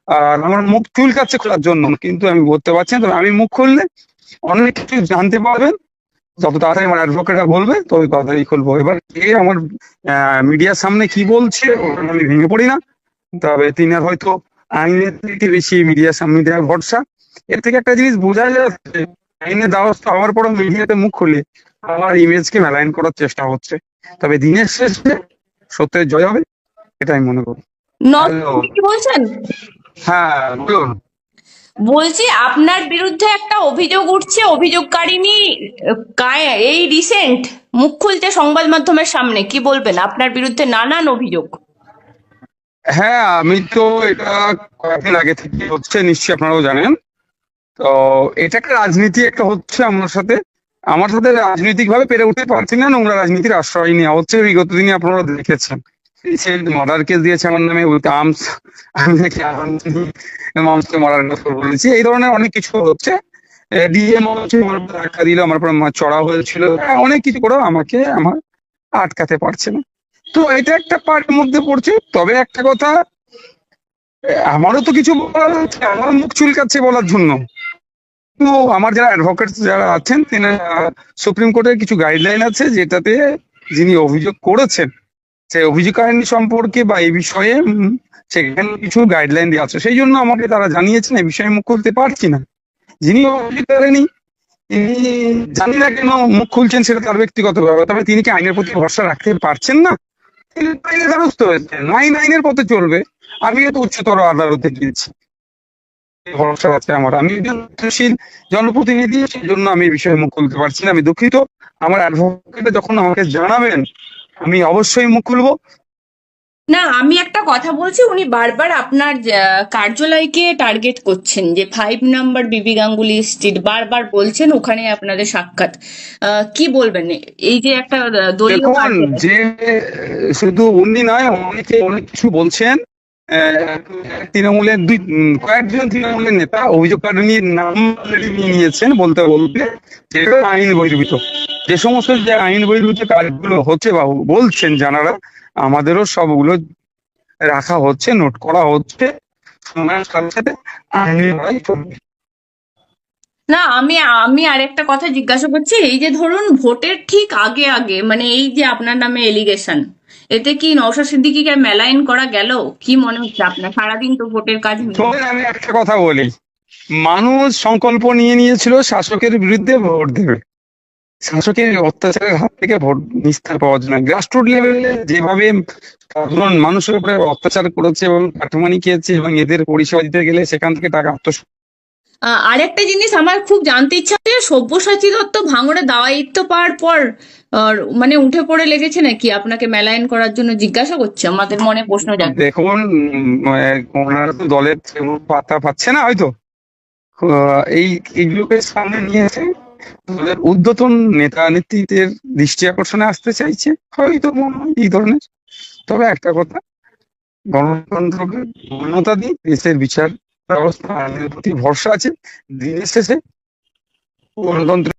আর আমার মুখ চুলকাচ্ছে খোলার জন্য, কিন্তু আমি বলতে পারছি না। তবে আমি মুখ খুললে অনেক কিছু জানতে পারবেন। যত তাড়াতাড়ি আমার অ্যাডভোকেটরা বলবে তত তাড়াতাড়ি খুলবো। এবার কে আমার মিডিয়ার সামনে কি বলছে ওটা আমি ভেঙে পড়ি না। তবে তিনি আর হয়তো আইনের থেকে বেশি মিডিয়ার ভরসা। এর থেকে একটা জিনিস বোঝা যাচ্ছে, আইনের দ্বারস্থ হওয়ার পরও মিডিয়াতে মুখ খুলে আমার ইমেজকে মেলাইন করার চেষ্টা হচ্ছে। তবে দিনের শেষে সত্যের জয় হবে, এটা আমি মনে করি। Not hello. কি বলছেন? হ্যাঁ, বলুন। বলছি আপনার বিরুদ্ধে একটা অভিযোগ উঠছে, অভিযোগকারিনী এই রিসেন্ট মুখ খুলছে সংবাদ মাধ্যমের সামনে, কি বলবেন? আপনার বিরুদ্ধে নানান অভিযোগ। হ্যাঁ, আমি তো এটা কয়েকদিন আগে থেকে হচ্ছে, নিশ্চয়ই আপনারাও জানেন। তো এটা একটা রাজনীতি একটা হচ্ছে আমার সাথে রাজনৈতিক ভাবে পেরে উঠতে পারছি না, নোংরা রাজনীতির আশ্রয় নেওয়া হচ্ছে। বিগত দিনে আপনারা দেখেছেন মার্ডার কেস দিয়েছে আমার নামে, উইথ আর্মস। আমি নাকি মানুষকে মারার কথা বলেছি, এই ধরনের অনেক কিছু হচ্ছে। ডিএম ধাক্কা দিল, আমার পর চড়া হয়েছিল, অনেক কিছু করেও আমাকে আটকাতে পারছে না। তো এটা একটা পার্টের মধ্যে পড়ছে। তবে একটা কথা, আমারও তো কিছু বলার আছে, আমার মুখ চুলকাচ্ছে বলার জন্য। তো আমার যারা অ্যাডভোকেট যারা আছেন, তিনি সুপ্রিম কোর্টের কিছু গাইডলাইন আছে, যেটাতে যিনি অভিযোগ করেছেন সেই অভিযোগ কাহিনী সম্পর্কে বা এই বিষয়ে সেখানে কিছু গাইডলাইন দেওয়া আছে। সেই জন্য আমাকে তারা জানিয়েছেন এই বিষয়ে মুখ খুলতে পারছি না। যিনি অভিযোগ করেনি তিনি জানি না কেন মুখ খুলছেন, সেটা তার ব্যক্তিগত ব্যাপার। তবে তিনি কি আইনের প্রতি ভরসা রাখতে পারছেন না? তিনি আইনের দ্বারস্থ হয়েছেন, আইনের পথে চলবে। আমিও তো উচ্চতর আদালতে গিয়েছি, ভরসা আছে আমার। আমি একজন দায়িত্বশীল জনপ্রতিনিধি, সেই জন্য আমি এই বিষয়ে মুখ খুলতে পারছি না। আমি দুঃখিত। আমার অ্যাডভোকেট যখন আমাকে জানাবেন আমি অবশ্যই মুখ খুলবো। না, আমি একটা কথা বলছি, উনি বারবার আপনার কার্যালয়কে টার্গেট করছেন, যে 5 নম্বর বিবি গাঙ্গুলি স্ট্রিট বারবার বলছেন, ওখানে আপনাদের সাক্ষাৎ। কি বলবেন এই যে একটা দলীয় দেখুন, কার্যালয়? যে শুধু উনি নয়, অনেকে অনেক কিছু বলছেন। তৃণমূলের কয়েকজন তৃণমূলের নেতা অভিযোগকারী নাম already নিয়ে নিয়েছেন বলতে বলতে, যেটা আইন বহির্ভূত। যে সমস্ত যে আইন বহির্ভূত কাজগুলো হচ্ছে বা বলছেন যারা, আমাদেরও সবগুলো রাখা হচ্ছে, নোট করা হচ্ছে। সময়ের সাথে সাথে আইনের লড়াই চলবে। না, আমি আমি আরেকটা কথা জিজ্ঞাসা করছি, এই যে ধরুন ভোটের ঠিক আগে আগে, মানে এই যে আপনার নামে এলিগেশন, এতে কি নওশাদ সিদ্দিকীকে মেলাইন করা গেল? কি মনে হচ্ছে আপনার? সারাদিন তো ভোটের কাজ নিয়ে। তবে আমি একটা কথা বলি, মানুষ সংকল্প নিয়ে নিয়েছিল শাসকের বিরুদ্ধে ভোট দেবে। শাসকের অত্যাচারের হাত থেকে ভোট নিস্তার পাওয়ার জন্য গ্রাসরুট লেভেলে যেভাবে সাধারণ মানুষের উপরে অত্যাচার করেছে এবং কাটমানি খেয়েছে, এবং এদের পরিষেবা দিতে গেলে সেখান থেকে টাকা আরেকটা জিনিস আমার খুব জানতে ইচ্ছা আছে, সব্যসাচী দত্ত ভাঙড়ে দায়িত্ব পাওয়ার পর মানে উঠে পড়ে লেগেছে নাকি আপনাকে মেলাইন করার জন্য? জিজ্ঞাসা করছে, আমাদের মনে প্রশ্ন জাগে। দেখুন, ওনারা তো দলের পাতা পাচ্ছে না হয়তো। এইগুলোকে সামনে নিয়ে এসে দলের ঊর্ধ্বতন নেতা নেত্রীদের দৃষ্টি আকর্ষণে আসতে চাইছে হয়তো, মনে হয় এই ধরনের। তবে একটা কথা, গণতন্ত্রকে মান্যতা দিই, দেশের বিচার ব্যবস্থা আইনের প্রতি ভরসা আছে। দিনের শেষে গণতন্ত্র